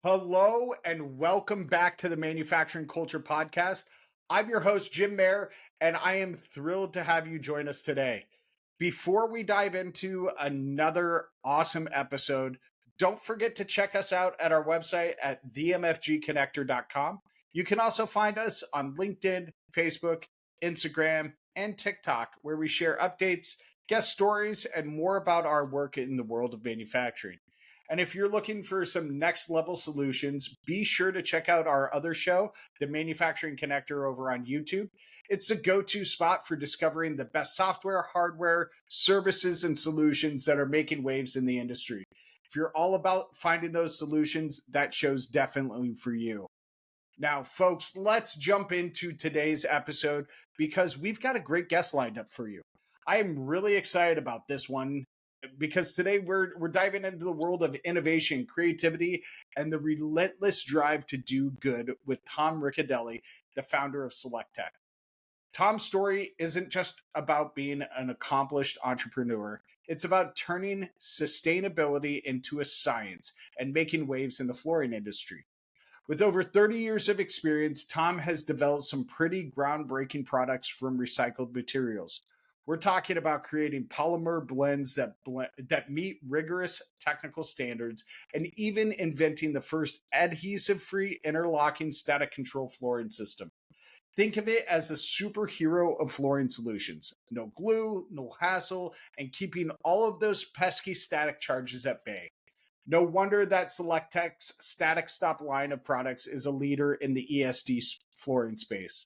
Hello and welcome back to the Manufacturing Culture Podcast. I'm your host, Jim Mayer, and I am thrilled to have you join us today. Before we dive into another awesome episode, don't forget to check us out at our website at themfgconnector.com. You can also find us on LinkedIn, Facebook, Instagram, and TikTok, where we share updates, guest stories, and more about our work in the world of manufacturing. And if you're looking for some next level solutions, be sure to check out our other show, The Manufacturing Connector, over on YouTube. It's a go-to spot for discovering the best software, hardware, services, and solutions that are making waves in the industry. If you're all about finding those solutions, that show's definitely for you. Now, folks, let's jump into today's episode because we've got a great guest lined up for you. I am really excited about this one because today we're diving into the world of innovation, creativity, and the relentless drive to do good with Tom Ricciardelli, the founder of SelectTech. Tom's story isn't just about being an accomplished entrepreneur. It's about turning sustainability into a science and making waves in the flooring industry. With over 30 years of experience, Tom has developed some pretty groundbreaking products from recycled materials. We're talking about creating polymer blends that meet rigorous technical standards and even inventing the first adhesive-free interlocking static control flooring system. Think of it as a superhero of flooring solutions. No glue, no hassle, and keeping all of those pesky static charges at bay. No wonder that SelectTech's Static Stop line of products is a leader in the ESD flooring space.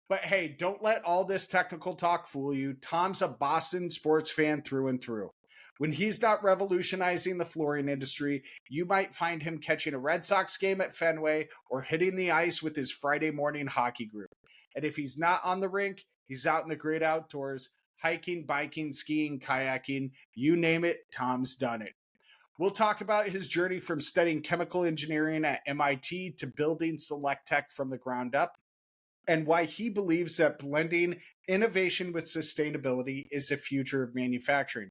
But hey, don't let all this technical talk fool you. Tom's a Boston sports fan through and through. When he's not revolutionizing the flooring industry, you might find him catching a Red Sox game at Fenway or hitting the ice with his Friday morning hockey group. And if he's not on the rink, he's out in the great outdoors, hiking, biking, skiing, kayaking, you name it, Tom's done it. We'll talk about his journey from studying chemical engineering at MIT to building SelectTech from the ground up, and why he believes that blending innovation with sustainability is the future of manufacturing.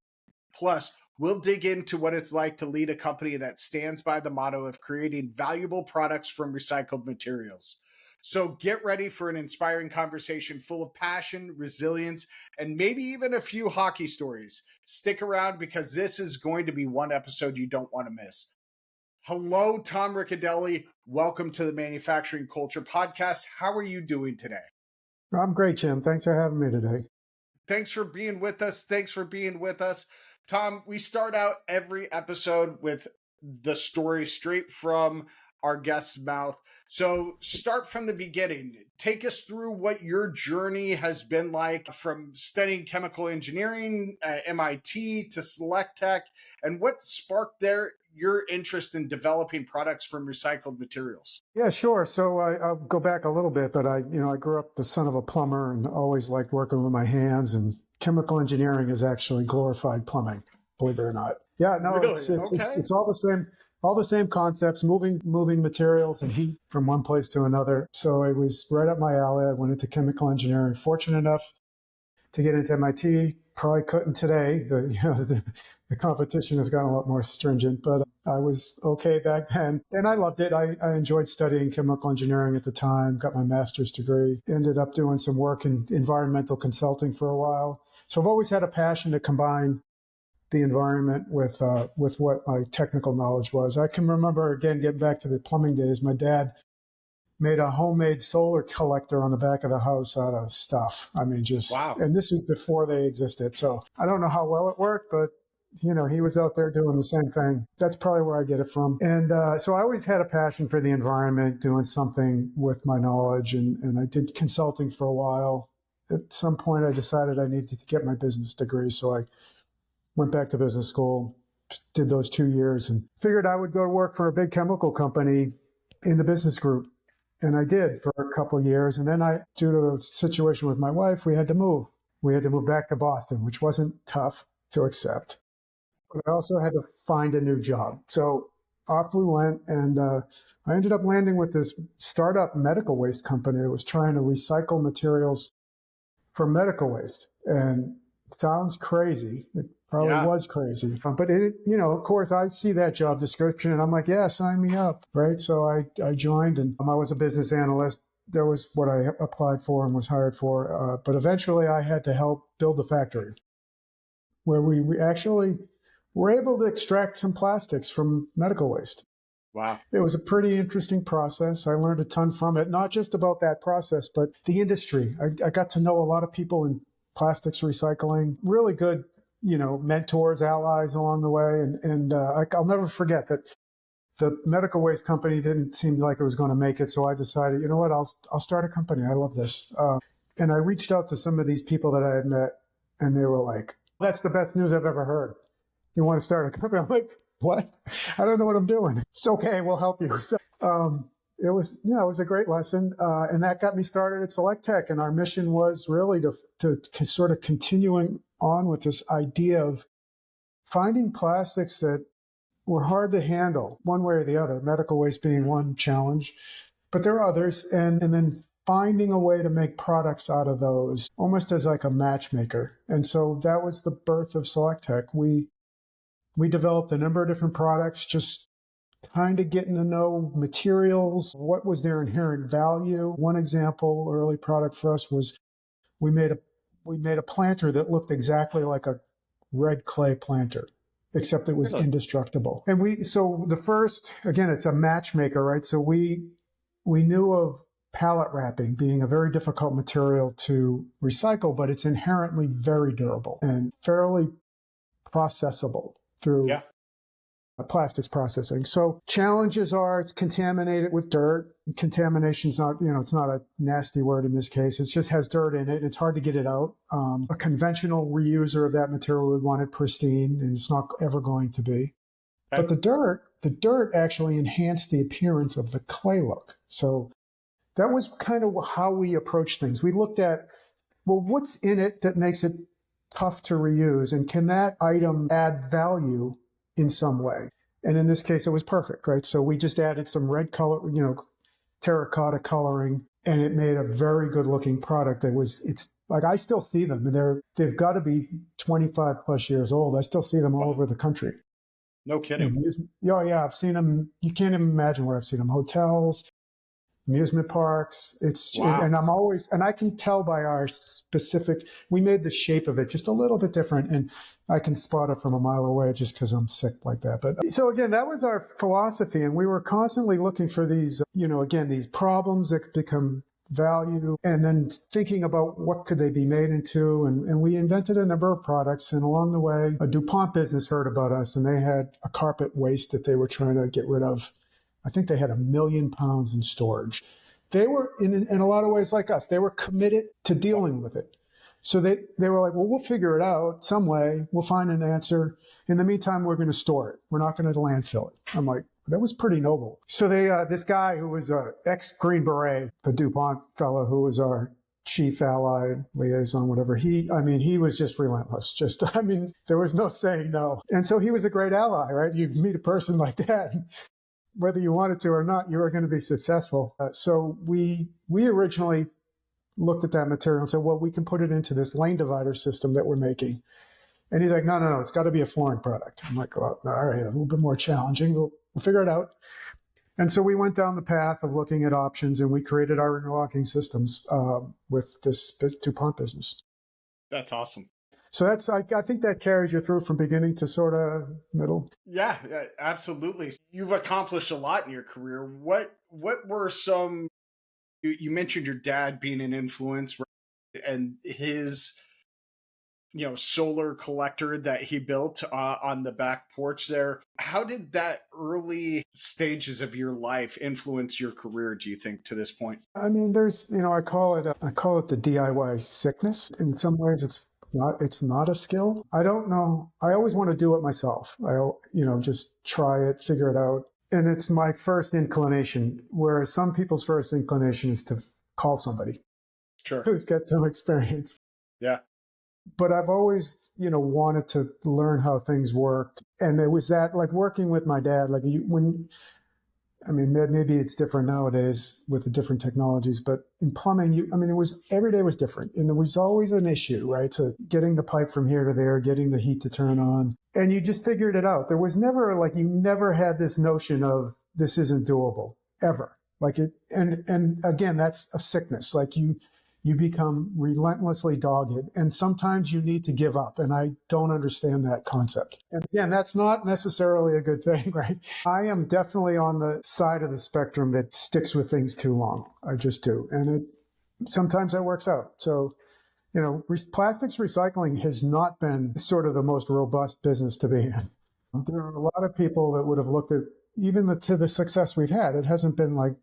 Plus, we'll dig into what it's like to lead a company that stands by the motto of creating valuable products from recycled materials. So get ready for an inspiring conversation full of passion, resilience, and maybe even a few hockey stories. Stick around because this is going to be one episode you don't want to miss. Hello, Tom Ricciardelli. Welcome to the Manufacturing Culture Podcast. How are you doing today? I'm great, Jim. Thanks for having me today. Thanks for being with us. Tom, we start out every episode with the story straight from our guest's mouth. So start from the beginning. Take us through what your journey has been like from studying chemical engineering at MIT to SelectTech, and what sparked your interest in developing products from recycled materials. Yeah, sure. So I'll go back a little bit, but I grew up the son of a plumber and always liked working with my hands, and chemical engineering is actually glorified plumbing, believe it or not. Yeah, no, Really? it's all the same concepts, moving materials and heat from one place to another. So it was right up my alley. I went into chemical engineering, fortunate enough to get into MIT. Probably couldn't today. The competition has gotten a lot more stringent, but I was okay back then. And I loved it. I enjoyed studying chemical engineering at the time, got my master's degree, ended up doing some work in environmental consulting for a while. So I've always had a passion to combine the environment with what my technical knowledge was. I can remember, again, getting back to the plumbing days, my dad made a homemade solar collector on the back of the house out of stuff. I mean, Wow. And this was before they existed. So I don't know how well it worked, but he was out there doing the same thing. That's probably where I get it from. And so I always had a passion for the environment, doing something with my knowledge. And I did consulting for a while. At some point, I decided I needed to get my business degree. So I went back to business school, did those 2 years, and figured I would go to work for a big chemical company in the business group. And I did for a couple of years. And then due to a situation with my wife, we had to move. We had to move back to Boston, which wasn't tough to accept. But I also had to find a new job. So off we went, and I ended up landing with this startup medical waste company that was trying to recycle materials for medical waste. And Sounds crazy. It probably Yeah. was crazy. But it, you know, of course, I see that job description and I'm like, yeah, sign me up, right? So I joined, and I was a business analyst. That was what I applied for and was hired for. But eventually I had to help build the factory where we actually were able to extract some plastics from medical waste. Wow. It was a pretty interesting process. I learned a ton from it, not just about that process, but the industry. I got to know a lot of people in plastics recycling, really good, you know, mentors, allies along the way. And I'll never forget that the medical waste company didn't seem like it was going to make it. So I decided, you know what, I'll start a company. I love this. And I reached out to some of these people that I had met, and they were like, that's the best news I've ever heard. You want to start a company? I'm like, what? I don't know what I'm doing. It's okay. We'll help you. So, it was, yeah, it was a great lesson. And that got me started at Select Tech. And our mission was really to sort of continuing on with this idea of finding plastics that were hard to handle one way or the other, medical waste being one challenge, but there are others. And then finding a way to make products out of those almost as like a matchmaker. And so that was the birth of Select Tech. We developed a number of different products, just kind of getting to know materials, what was their inherent value. One example, early product for us was we made a planter that looked exactly like a red clay planter, except it was Really? indestructible. And so the first, again, it's a matchmaker, right? So we knew of pallet wrapping being a very difficult material to recycle, but it's inherently very durable and fairly processable through Yeah. plastics processing. So challenges are it's contaminated with dirt. Contamination's not, you know, it's not a nasty word in this case. It just has dirt in it. It's hard to get it out. A conventional reuser of that material would want it pristine, and it's not ever going to be. Okay. But the dirt actually enhanced the appearance of the clay look. So that was kind of how we approached things. We looked at, well, what's in it that makes it tough to reuse, and can that item add value in some way? And in this case, it was perfect, right? So we just added some red color, you know, terracotta coloring, and it made a very good looking product. It's like, I still see them, and they've got to be 25 plus years old. I still see them all Wow. over the country. No kidding. Yeah, yeah, I've seen them. You can't even imagine where I've seen them. Hotels, amusement parks. Wow. And I can tell by our specific, we made the shape of it just a little bit different, and I can spot it from a mile away just because I'm sick like that. But so again, that was our philosophy, and we were constantly looking for these, you know, again, these problems that could become value, and then thinking about what could they be made into. And we invented a number of products, and along the way, a DuPont business heard about us, and they had a carpet waste that they were trying to get rid of. I think they had 1 million pounds in storage. They were, in a lot of ways like us, they were committed to dealing with it. So they were like, well, we'll figure it out some way. We'll find an answer. In the meantime, we're going to store it. We're not going to landfill it. I'm like, that was pretty noble. So this guy who was an ex-Green Beret, the DuPont fellow who was our chief allied liaison, whatever, he was just relentless. There was no saying no. And so he was a great ally, right? You meet a person like that, whether you wanted to or not, you were going to be successful. So we originally looked at that material and said, well, we can put it into this lane divider system that we're making. And he's like, no, it's got to be a flooring product. I'm like, well, all right, a little bit more challenging. We'll figure it out. And so we went down the path of looking at options, and we created our interlocking systems with this DuPont business. That's awesome. So I think that carries you through from beginning to sort of middle. Yeah, absolutely. You've accomplished a lot in your career. What were some, you mentioned your dad being an influence, right? And his, you know, solar collector that he built on the back porch there. How did that early stages of your life influence your career, do you think, to this point? I mean, there's, you know, I call it the DIY sickness. In some ways, it's not a skill. I don't know. I always want to do it myself. Just try it, figure it out. And it's my first inclination, whereas some people's first inclination is to call somebody Sure. who's got some experience. Yeah. But I've always, you know, wanted to learn how things worked. And it was that, like, working with my dad, I mean, maybe it's different nowadays with the different technologies, but in plumbing, it was every day was different. And there was always an issue, right? So getting the pipe from here to there, getting the heat to turn on, and you just figured it out. There was never you never had this notion of this isn't doable ever. And again, that's a sickness. You become relentlessly dogged, and sometimes you need to give up. And I don't understand that concept. And again, that's not necessarily a good thing, right? I am definitely on the side of the spectrum that sticks with things too long. I just do. And sometimes that works out. So, plastics recycling has not been sort of the most robust business to be in. There are a lot of people that would have looked at, even to the success we've had, it hasn't been like,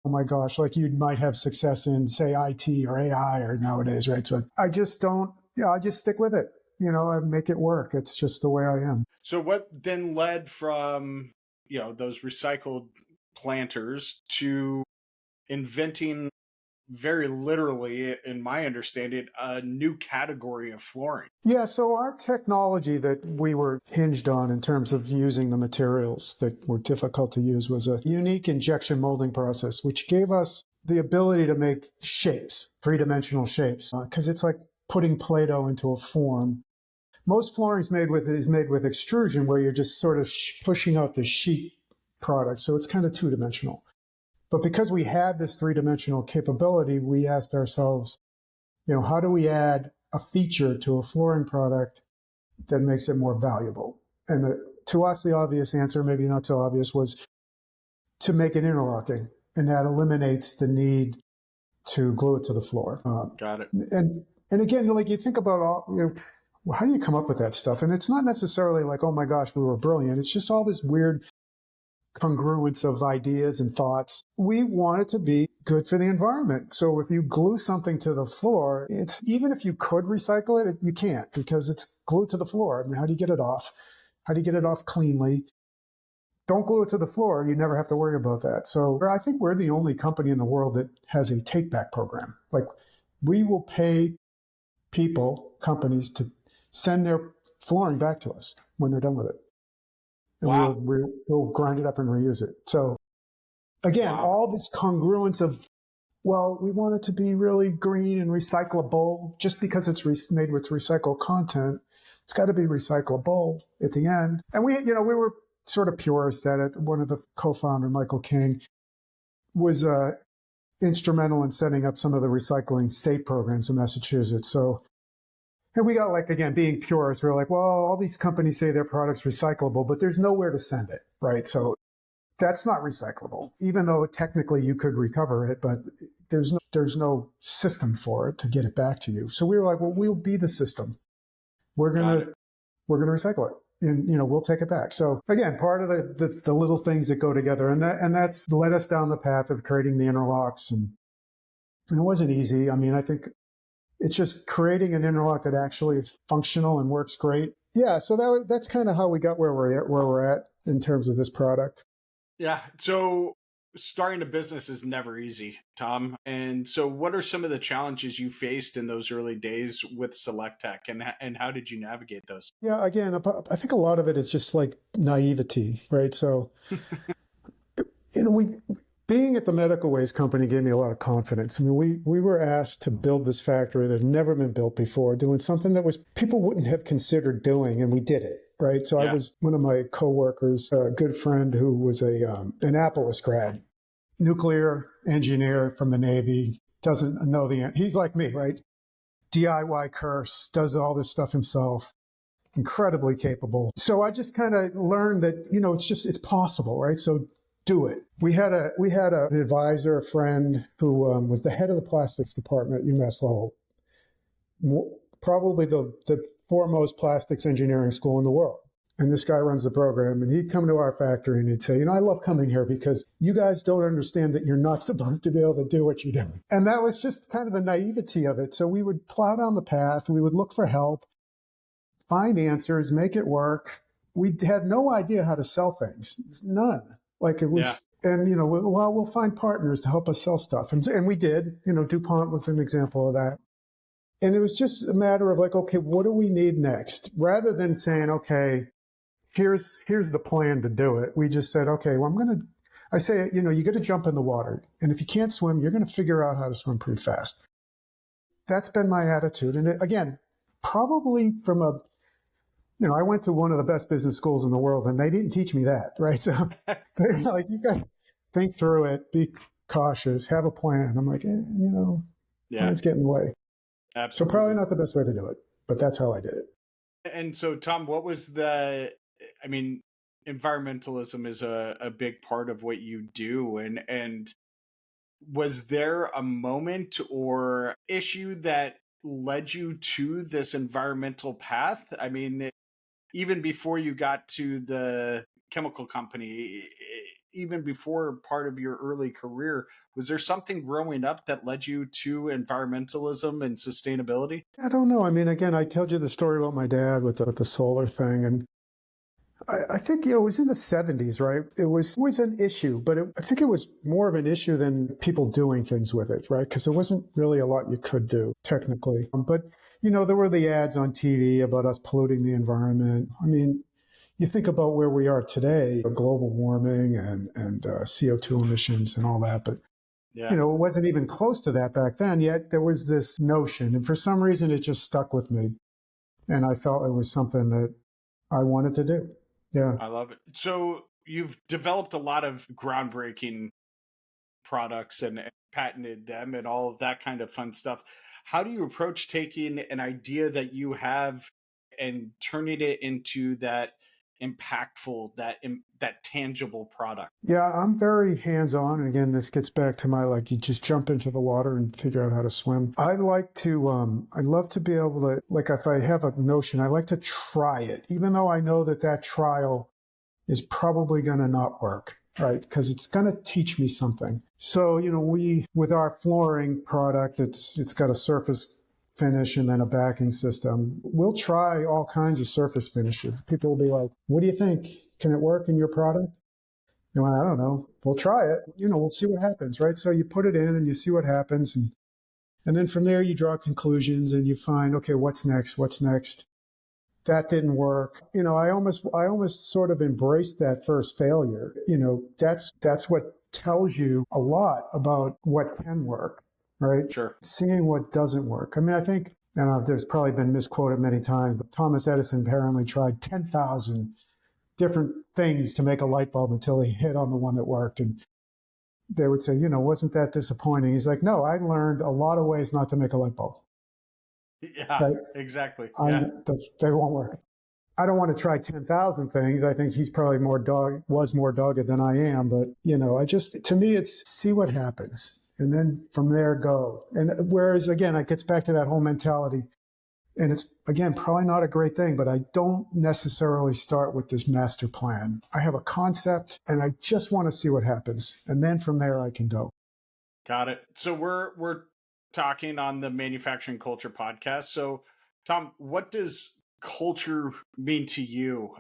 oh my gosh, like you might have success in, say, IT or AI or nowadays, right? So I just don't, I just stick with it. I make it work. It's just the way I am. So what then led from, those recycled planters to inventing, very literally, in my understanding, a new category of flooring? Yeah, so our technology that we were hinged on in terms of using the materials that were difficult to use was a unique injection molding process, which gave us the ability to make shapes, three-dimensional shapes, because it's like putting Play-Doh into a form. Most flooring is made with extrusion, where you're just sort of pushing out the sheet product, so it's kind of two-dimensional. But because we had this three-dimensional capability, we asked ourselves, how do we add a feature to a flooring product that makes it more valuable? And to us, the obvious answer, maybe not so obvious, was to make it interlocking. And that eliminates the need to glue it to the floor. Got it. And again, you think about how do you come up with that stuff? And it's not necessarily like, oh my gosh, we were brilliant. It's just all this weird congruence of ideas and thoughts. We want it to be good for the environment. So if you glue something to the floor, even if you could recycle it, you can't, because it's glued to the floor. I mean, how do you get it off? How do you get it off cleanly? Don't glue it to the floor. You never have to worry about that. So I think we're the only company in the world that has a take-back program. We will pay companies to send their flooring back to us when they're done with it. And wow. we'll grind it up and reuse it. So again, all this congruence of, we want it to be really green and recyclable. Just because it's made with recycled content, it's got to be recyclable at the end. And we were sort of purist at it. One of the co-founder, Michael King, was instrumental in setting up some of the recycling state programs in Massachusetts. So, and we got again, being purists, we're like, well, all these companies say their product's recyclable, but there's nowhere to send it, right? So that's not recyclable, even though technically you could recover it, but there's no system for it to get it back to you. So we were like, well, we'll be the system. We're gonna recycle it, and we'll take it back. So again, part of the little things that go together, and that's led us down the path of creating the interlocks, and it wasn't easy. I mean, I think it's just creating an interlock that actually is functional and works great. Yeah, so that's kind of how we got where we're at in terms of this product. Yeah. So starting a business is never easy, Tom. And so what are some of the challenges you faced in those early days with Selectech, and how did you navigate those? Yeah, again, I think a lot of it is just naivety, right? So, being at the medical waste company gave me a lot of confidence. I mean, we were asked to build this factory that had never been built before, doing something that people wouldn't have considered doing, and we did it, right? So I was one of my coworkers, a good friend who was an Annapolis grad, nuclear engineer from the Navy, doesn't know he's like me, right? DIY curse, does all this stuff himself, incredibly capable. So I just kind of learned that, it's possible, right? So do it. We had an advisor, a friend who was the head of the plastics department at UMass Lowell, probably the foremost plastics engineering school in the world. And this guy runs the program, and he'd come to our factory and he'd say, I love coming here because you guys don't understand that you're not supposed to be able to do what you're doing. And that was just kind of the naivety of it. So we would plow down the path, we would look for help, find answers, make it work. We had no idea how to sell things. None. It was, and we'll find partners to help us sell stuff. And we did, DuPont was an example of that. And it was just a matter of okay, what do we need next? Rather than saying, okay, here's the plan to do it. We just said, okay, well, I say, you got to jump in the water. And if you can't swim, you're going to figure out how to swim pretty fast. That's been my attitude. And again, probably from I went to one of the best business schools in the world, and they didn't teach me that, right? So they're like, you got to think through it, be cautious, have a plan. I'm like, plans get in the way. So Absolutely. probably not the best way to do it, but that's how I did it. And so, Tom, what was I mean, environmentalism is a big part of what you do. And was there a moment or issue that led you to this environmental path? I mean, even before you got to the chemical company, even before part of your early career, was there something growing up that led you to environmentalism and sustainability? I don't know. I mean, again, I told you the story about my dad with the solar thing, and I think it was in the 70s, right? It was an issue, but I think it was more of an issue than people doing things with it, right? Because there wasn't really a lot you could do technically. But there were the ads on TV about us polluting the environment. I mean, you think about where we are today, global warming and CO2 emissions and all that, but Yeah. it wasn't even close to that back then. Yet there was this notion, and for some reason, it just stuck with me, and I felt it was something that I wanted to do. Yeah. I love it. So you've developed a lot of groundbreaking products and patented them and all of that kind of fun stuff. How do you approach taking an idea that you have and turning it into that impactful, that tangible product? Yeah, I'm very hands-on. And again, this gets back to my, like, you just jump into the water and figure out how to swim. I love to be able to, like, if I have a notion, I like to try it, even though I know that trial is probably going to not work, right? Because it's going to teach me something. So, with our flooring product, it's got a surface finish and then a backing system. We'll try all kinds of surface finishes. People will be like, what do you think? Can it work in your product? I don't know. We'll try it. We'll see what happens, right? So you put it in and you see what happens. And then from there, you draw conclusions and you find, okay, what's next? What's next? That didn't work. I almost sort of embraced that first failure. That's what tells you a lot about what can work, right? Sure. Seeing what doesn't work. I mean, I think, there's probably been misquoted many times, but Thomas Edison apparently tried 10,000 different things to make a light bulb until he hit on the one that worked. And they would say, wasn't that disappointing? He's like, no, I learned a lot of ways not to make a light bulb. Yeah, Right? exactly. Yeah. They won't work. I don't want to try 10,000 things. I think he's probably was more dogged than I am. But, to me, it's see what happens. And then from there, go. And whereas, again, it gets back to that whole mentality. And it's, again, probably not a great thing, but I don't necessarily start with this master plan. I have a concept and I just want to see what happens. And then from there, I can go. Got it. So we're talking on the Manufacturing Culture podcast. So, Tom, what does culture mean to you?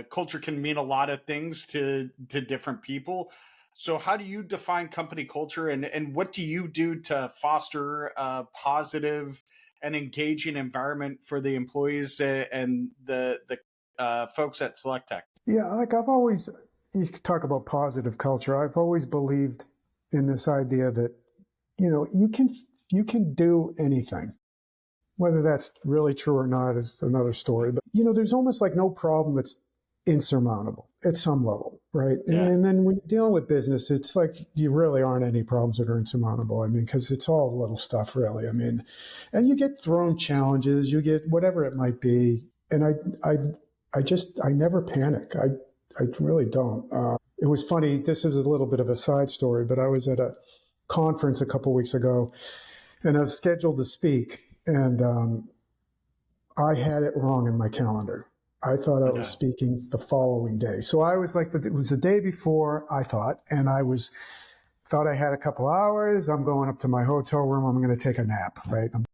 Culture can mean a lot of things to different people. So, how do you define company culture, and what do you do to foster a positive and engaging environment for the employees and the folks at Select Tech? Yeah, like you talk about positive culture. I've always believed in this idea that, you can do anything. Whether that's really true or not is another story. But, there's almost like no problem that's insurmountable at some level, right? Yeah. And then when you're dealing with business, it's like you really aren't any problems that are insurmountable. I mean, because it's all little stuff, really. I mean, and you get thrown challenges, you get whatever it might be. And I never panic. I really don't. It was funny. This is a little bit of a side story, but I was at a conference a couple weeks ago, and I was scheduled to speak, and I had it wrong in my calendar. I thought I was speaking the following day. So I was like, it was the day before, I thought, and thought I had a couple hours. I'm going up to my hotel room. I'm going to take a nap, right? I'm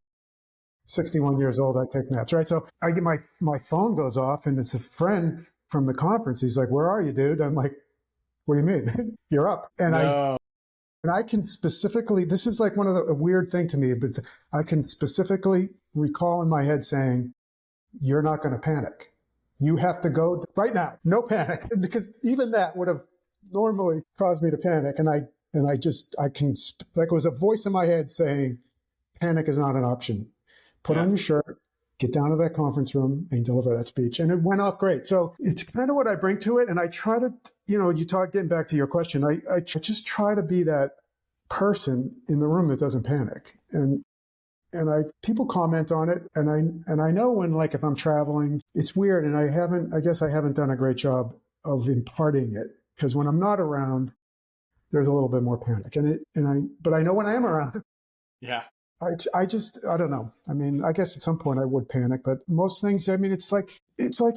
61 years old. I take naps, right? So I get my phone goes off, and it's a friend from the conference. He's like, "Where are you, dude?" I'm like, "What do you mean? You're up." And I can specifically, this is like one of a weird thing to me, but I can specifically recall in my head saying, "You're not going to panic. You have to go right now. No panic." Because even that would have normally cause me to panic. I can, like, it was a voice in my head saying, panic is not an option. Put on Yeah. your shirt, get down to that conference room and deliver that speech. And it went off great. So it's kind of what I bring to it. And I try to, getting back to your question, I just try to be that person in the room that doesn't panic. And people comment on it, and I know when, like, if I'm traveling, it's weird, and I guess I haven't done a great job of imparting it, because when I'm not around, there's a little bit more panic, but I know when I am around, Yeah. I don't know. I mean, I guess at some point I would panic, but most things, I mean, it's like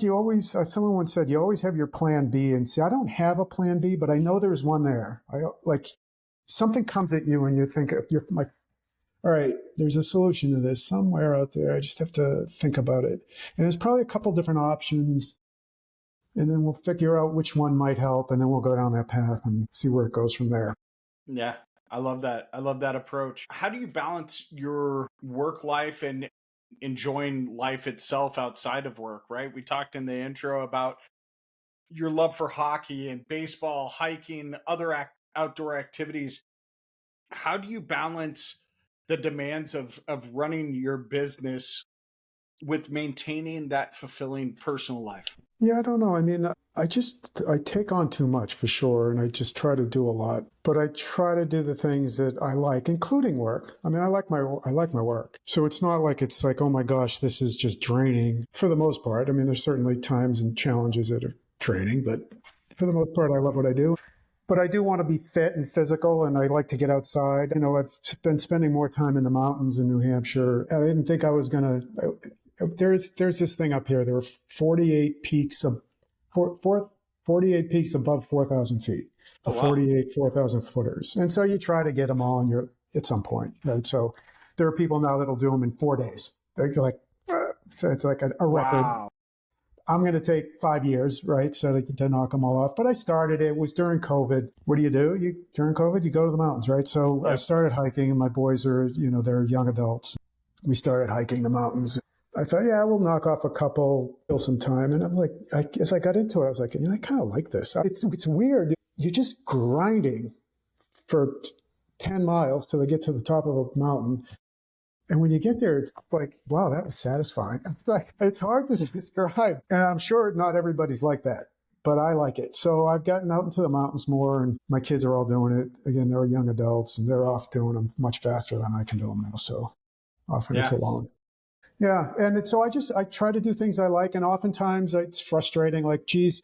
you always, someone once said, you always have your plan B, and see, I don't have a plan B, but I know there's one there. Something comes at you and you think, all right, there's a solution to this somewhere out there. I just have to think about it. And there's probably a couple different options, and then we'll figure out which one might help, and then we'll go down that path and see where it goes from there. Yeah. I love that. I love that approach. How do you balance your work life and enjoying life itself outside of work, right? We talked in the intro about your love for hockey and baseball, hiking, other outdoor activities. How do you balance the demands of running your business with maintaining that fulfilling personal life? Yeah, I don't know. I mean, I take on too much for sure, and I just try to do a lot. But I try to do the things that I like, including work. I mean, I like my work. So it's not like it's like, oh my gosh, this is just draining for the most part. I mean, there's certainly times and challenges that are draining, but for the most part, I love what I do. But I do want to be fit and physical, and I like to get outside. I've been spending more time in the mountains in New Hampshire. I didn't think I was going to. There's this thing up here. There are 48 peaks of 48 peaks above 4,000 feet. The Oh, wow. 48 4,000 footers, and so you try to get them all at some point, right? So there are people now that'll do them in 4 days. They're like, so it's like a record. Wow. I'm going to take 5 years, right? So to knock them all off. But I started, it was during COVID. What do? During COVID, you go to the mountains, right? So I started hiking, and my boys are, they're young adults. We started hiking the mountains. I thought, yeah, we'll knock off a couple, kill some time. And I'm like, as I got into it, I was like, I kind of like this. It's weird. You're just grinding for 10 miles till they get to the top of a mountain. And when you get there, it's like, wow, that was satisfying. It's hard to describe. And I'm sure not everybody's like that, but I like it. So I've gotten out into the mountains more, and my kids are all doing it. Again, they're young adults, and they're off doing them much faster than I can do them now. So often it's alone. Yeah. And so I try to do things I like. And oftentimes it's frustrating, like, geez,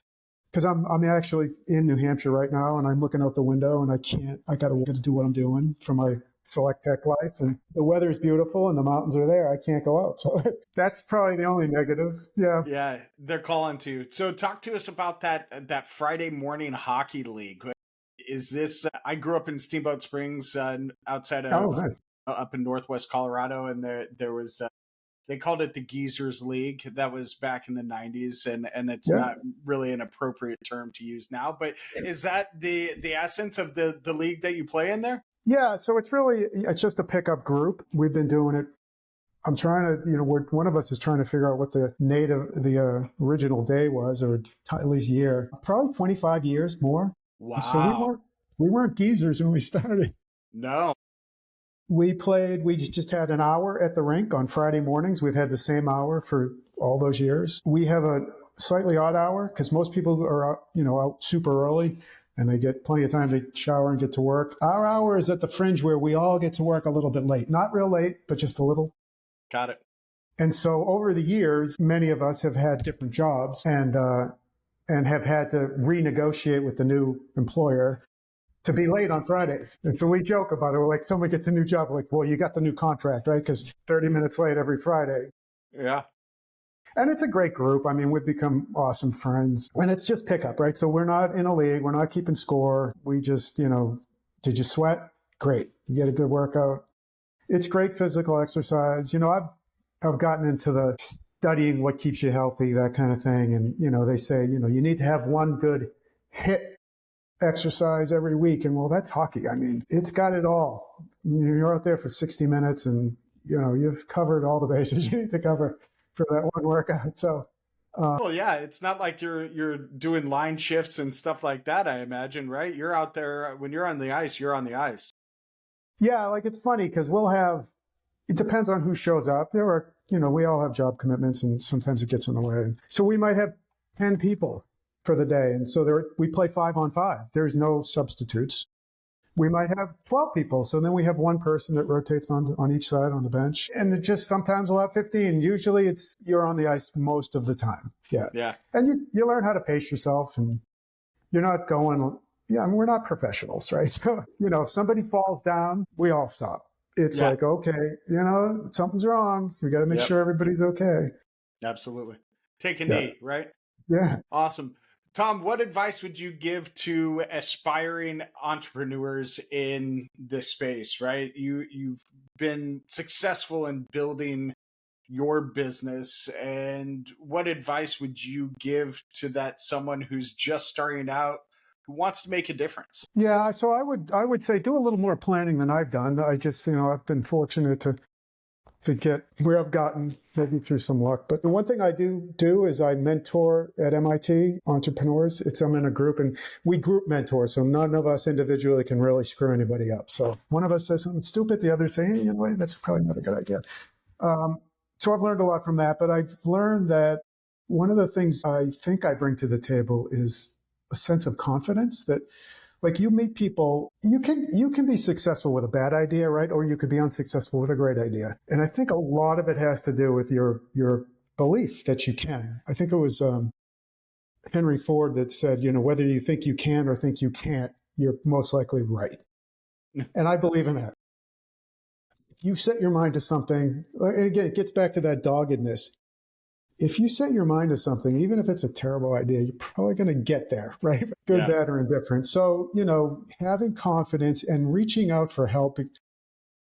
because I'm actually in New Hampshire right now, and I'm looking out the window, and I got to do what I'm doing for my Select Tech life, and the weather is beautiful and the mountains are there. I can't go out. So that's probably the only negative. Yeah. Yeah, they're calling to. So talk to us about that Friday morning hockey league. Is this I grew up in Steamboat Springs, outside of Nice. up in Northwest Colorado, and there was they called it the Geezers League. That was back in the 90s, and it's not really an appropriate term to use now, but is that the essence of the league that you play in there? Yeah, so it's just a pickup group. We've been doing it. I'm trying to, one of us is trying to figure out what the original day was, or at least year. Probably 25 years more. Wow. So we weren't geezers when we started. No. We just had an hour at the rink on Friday mornings. We've had the same hour for all those years. We have a slightly odd hour because most people are out super early, and they get plenty of time to shower and get to work. Our hour is at the fringe where we all get to work a little bit late. Not real late, but just a little. Got it. And so over the years, many of us have had different jobs and have had to renegotiate with the new employer to be late on Fridays. And so we joke about it. We're like, someone gets a new job, we're like, well, you got the new contract, right? Because 30 minutes late every Friday. Yeah. And it's a great group. I mean, we've become awesome friends. And it's just pickup, right? So we're not in a league. We're not keeping score. We just, did you sweat? Great. You get a good workout. It's great physical exercise. I've gotten into the studying what keeps you healthy, that kind of thing. And, they say, you need to have one good hit exercise every week. And well, that's hockey. I mean, it's got it all. You're out there for 60 minutes and, you've covered all the bases you need to cover for that one workout. So Well, yeah, it's not like you're doing line shifts and stuff like that, I imagine, right? You're out there when you're on the ice, you're on the ice. Yeah, like it's funny because we'll have, it depends on who shows up. There are, we all have job commitments and sometimes it gets in the way. So we might have 10 people for the day. And so we play 5-on-5. There's no substitutes. We might have 12 people. So then we have one person that rotates on each side on the bench. And it just sometimes we'll have 15. Usually you're on the ice most of the time. Yeah. Yeah. And you learn how to pace yourself and you're not going, yeah, I mean, we're not professionals, right? So, if somebody falls down, we all stop. It's like, okay, something's wrong. So we got to make sure everybody's okay. Absolutely. Take a knee, right? Yeah. Awesome. Tom, what advice would you give to aspiring entrepreneurs in this space, right? You've been successful in building your business, and what advice would you give to that someone who's just starting out who wants to make a difference? Yeah, so I would say do a little more planning than I've done. I just, I've been fortunate to get where I've gotten, maybe through some luck. But the one thing I do is I mentor at MIT entrepreneurs. I'm in a group and we group mentor. So none of us individually can really screw anybody up. So if one of us says something stupid, the other say, hey, that's probably not a good idea. So I've learned a lot from that, but I've learned that one of the things I think I bring to the table is a sense of confidence that, like, you meet people, you can be successful with a bad idea, right? Or you could be unsuccessful with a great idea. And I think a lot of it has to do with your belief that you can. I think it was Henry Ford that said, whether you think you can or think you can't, you're most likely right. And I believe in that. You set your mind to something, and again, it gets back to that doggedness. If you set your mind to something, even if it's a terrible idea, you're probably going to get there, right? Good, bad, or indifferent. So, having confidence and reaching out for help.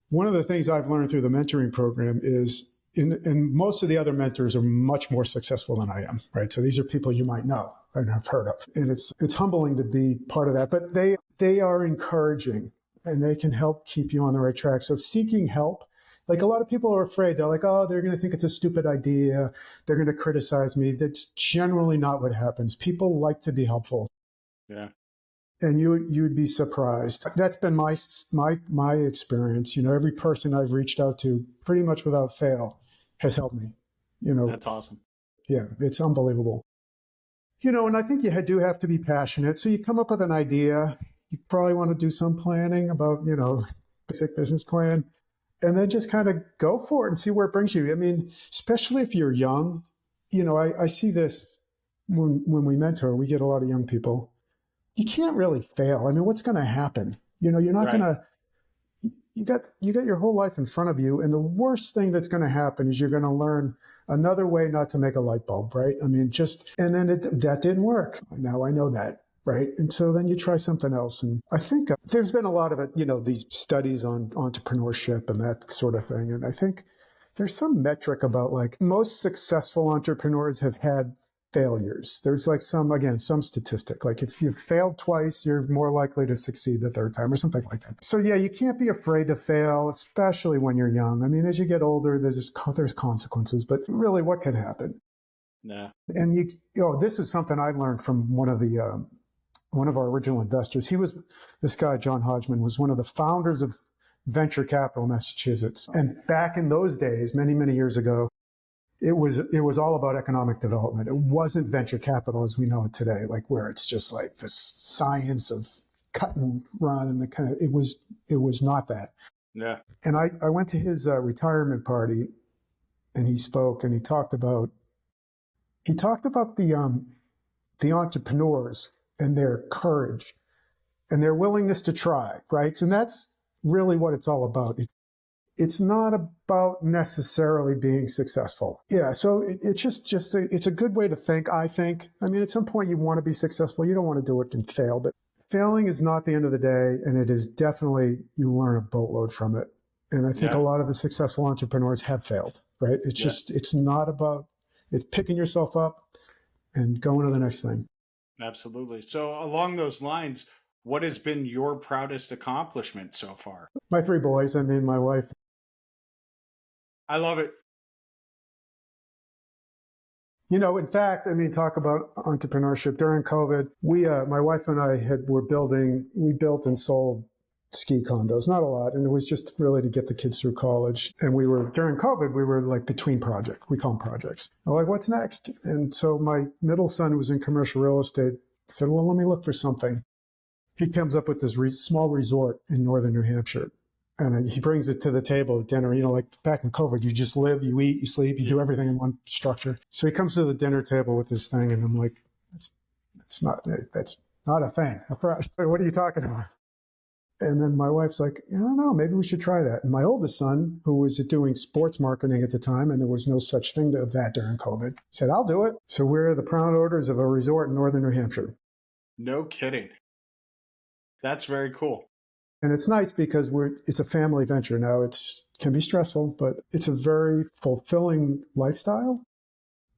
One of the things I've learned through the mentoring program is, and most of the other mentors are much more successful than I am, right? So these are people you might know and have heard of. And it's humbling to be part of that, but they are encouraging and they can help keep you on the right track. So seeking help, like a lot of people are afraid. They're like, oh, they're going to think it's a stupid idea. They're going to criticize me. That's generally not what happens. People like to be helpful. Yeah. And you'd be surprised. That's been my experience. Every person I've reached out to, pretty much without fail, has helped me. That's awesome. Yeah, it's unbelievable. And I think you do have to be passionate. So you come up with an idea. You probably want to do some planning about, basic business plan. And then just kind of go for it and see where it brings you. I mean, especially if you're young, I see this when we mentor, we get a lot of young people. You can't really fail. I mean, what's going to happen? You're not going to, you got your whole life in front of you. And the worst thing that's going to happen is you're going to learn another way not to make a light bulb, right? I mean, and then that didn't work. Now I know that. Right. And so then you try something else. And I think there's been a lot of it, these studies on entrepreneurship and that sort of thing. And I think there's some metric about, like, most successful entrepreneurs have had failures. There's like some statistic, like if you've failed twice, you're more likely to succeed the third time or something like that. So yeah, you can't be afraid to fail, especially when you're young. I mean, as you get older, there's consequences, but really what could happen? Yeah. And this is something I learned from one of our original investors. This guy, John Hodgman, was one of the founders of venture capital in Massachusetts. And back in those days, many, many years ago, it was all about economic development. It wasn't venture capital as we know it today, like where it's just like this science of cut and run and it was not that. Yeah. And I went to his retirement party and he spoke and he talked about the entrepreneurs and their courage and their willingness to try, right? And that's really what it's all about. It's not about necessarily being successful. Yeah, so it's it's a good way to think, I think. I mean, at some point you want to be successful. You don't want to do it and fail, but failing is not the end of the day, and it is definitely, you learn a boatload from it. And I think a lot of the successful entrepreneurs have failed, right? It's not about, it's picking yourself up and going to the next thing. Absolutely. So along those lines, what has been your proudest accomplishment so far? My 3 boys, I mean, my wife. I love it. In fact, I mean, talk about entrepreneurship during COVID. My wife and I we built and sold ski condos, not a lot. And it was just really to get the kids through college. And during COVID, we were like between projects. We call them projects. I'm like, what's next? And so my middle son was in commercial real estate, said, well, let me look for something. He comes up with this small resort in northern New Hampshire. And he brings it to the table at dinner. Like back in COVID, you just live, you eat, you sleep, you do everything in one structure. So he comes to the dinner table with this thing, and I'm like, that's not a thing. What are you talking about? And then my wife's like, I don't know, maybe we should try that. And my oldest son, who was doing sports marketing at the time, and there was no such thing of that during COVID, said, I'll do it. So we're the proud owners of a resort in northern New Hampshire. No kidding. That's very cool. And it's nice because it's a family venture now. It can be stressful, but it's a very fulfilling lifestyle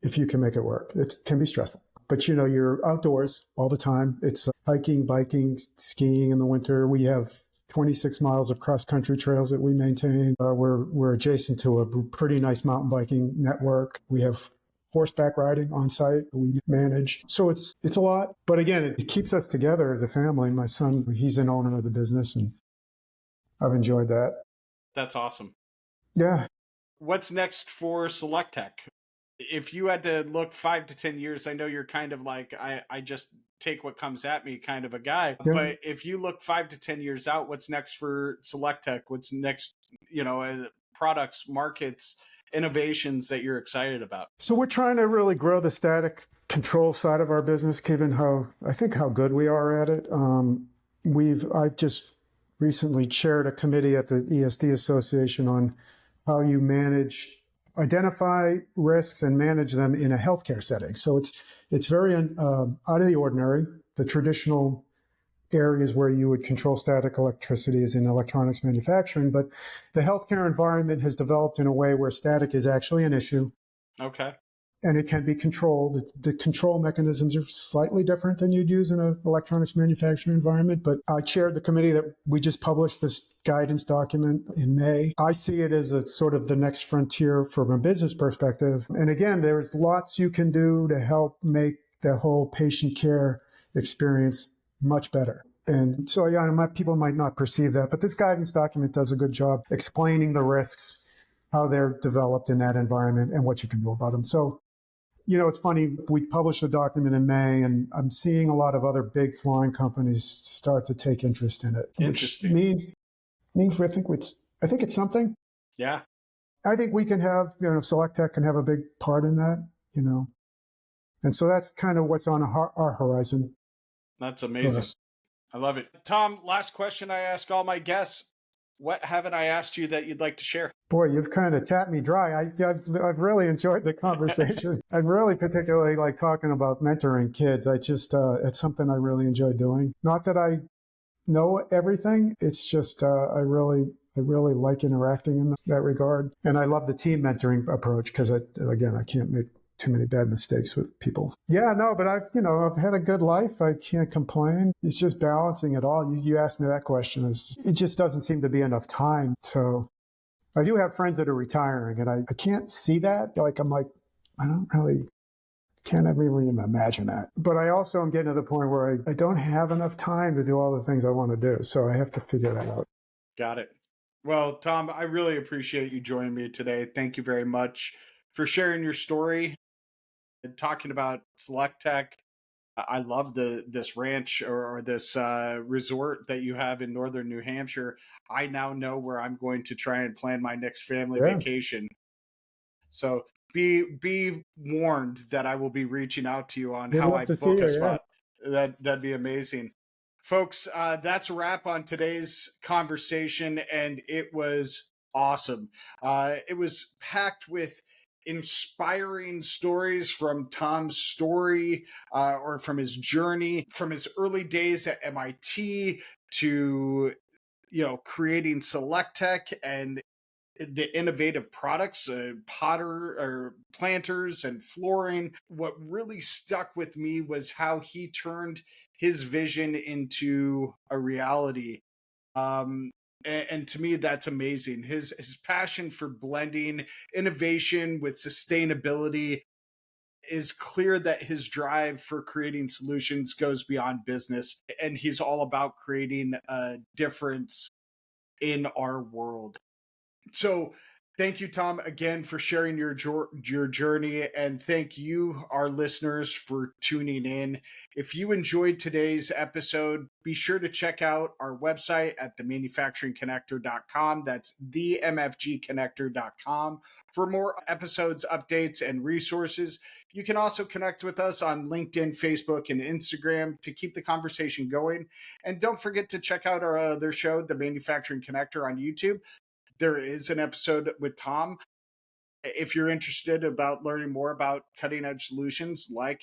if you can make it work. It can be stressful, but you're outdoors all the time. It's hiking, biking, skiing in the winter. We have 26 miles of cross-country trails that we maintain. We're adjacent to a pretty nice mountain biking network. We have horseback riding on site we manage. So it's a lot. But again, it keeps us together as a family. My son, he's an owner of the business, and I've enjoyed that. That's awesome. Yeah. What's next for Select Tech? If you had to look 5 to 10 years, I know you're kind of like, I just take what comes at me kind of a guy. Yeah. But if you look 5 to 10 years out, what's next for Select Tech? What's next, products, markets, innovations that you're excited about? So we're trying to really grow the static control side of our business, given how good we are at it. I've just recently chaired a committee at the ESD Association on how you identify risks and manage them in a healthcare setting. So it's very out of the ordinary. The traditional areas where you would control static electricity is in electronics manufacturing, but the healthcare environment has developed in a way where static is actually an issue. Okay. And it can be controlled. The control mechanisms are slightly different than you'd use in an electronics manufacturing environment. But I chaired the committee that we just published this guidance document in May. I see it as a sort of the next frontier from a business perspective. And again, there's lots you can do to help make the whole patient care experience much better. And so, people might not perceive that, but this guidance document does a good job explaining the risks, how they're developed in that environment, and what you can do about them. So, it's funny, we published a document in May, and I'm seeing a lot of other big flooring companies start to take interest in it. Interesting. Which means I think it's something. Yeah. I think we can have, Select Tech can have a big part in that, And so that's kind of what's on our horizon. That's amazing. I love it. Tom, last question I ask all my guests. What haven't I asked you that you'd like to share? Boy, you've kind of tapped me dry. I've really enjoyed the conversation. I really particularly like talking about mentoring kids. It's something I really enjoy doing. Not that I know everything. It's just I really like interacting in that regard. And I love the team mentoring approach because I can't make too many bad mistakes with people. Yeah, no, but I've had a good life. I can't complain. It's just balancing it all. You asked me that question. It just doesn't seem to be enough time. So I do have friends that are retiring, and I can't see that. Can't ever even imagine that. But I also am getting to the point where I don't have enough time to do all the things I want to do. So I have to figure that out. Got it. Well, Tom, I really appreciate you joining me today. Thank you very much for sharing your story and talking about Select Tech. I love this ranch or this resort that you have in northern New Hampshire. I now know where I'm going to try and plan my next family vacation. So be warned that I will be reaching out to you on how I book a spot. Yeah. That'd be amazing. Folks, that's a wrap on today's conversation, and it was awesome. It was packed with inspiring stories from Tom's story or from his journey, from his early days at MIT to creating Select Tech and the innovative products, planters and flooring. What really stuck with me was how he turned his vision into a reality. And to me, that's amazing. His passion for blending innovation with sustainability is clear that his drive for creating solutions goes beyond business, and he's all about creating a difference in our world. So thank you, Tom, again for sharing your journey, and thank you, our listeners, for tuning in. If you enjoyed today's episode, be sure to check out our website at themanufacturingconnector.com. That's themfgconnector.com for more episodes, updates, and resources. You can also connect with us on LinkedIn, Facebook, and Instagram to keep the conversation going. And don't forget to check out our other show, The Manufacturing Connector, on YouTube. There is an episode with Tom if you're interested about learning more about cutting edge solutions like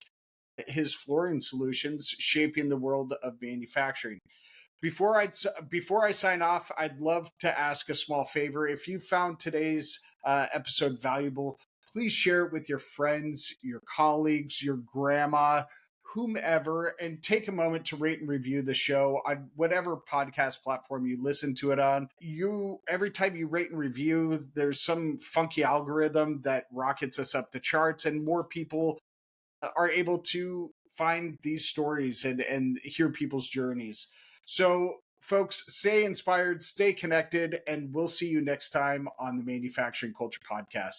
his flooring solutions shaping the world of manufacturing. Before I sign off, I'd love to ask a small favor. If you found today's episode valuable, please share it with your friends, your colleagues, your grandma, whomever, and take a moment to rate and review the show on whatever podcast platform you listen to it on. You every time you rate and review, there's some funky algorithm that rockets us up the charts, and more people are able to find these stories and hear people's journeys. So, folks, stay inspired, stay connected, and we'll see you next time on the Manufacturing Culture Podcast.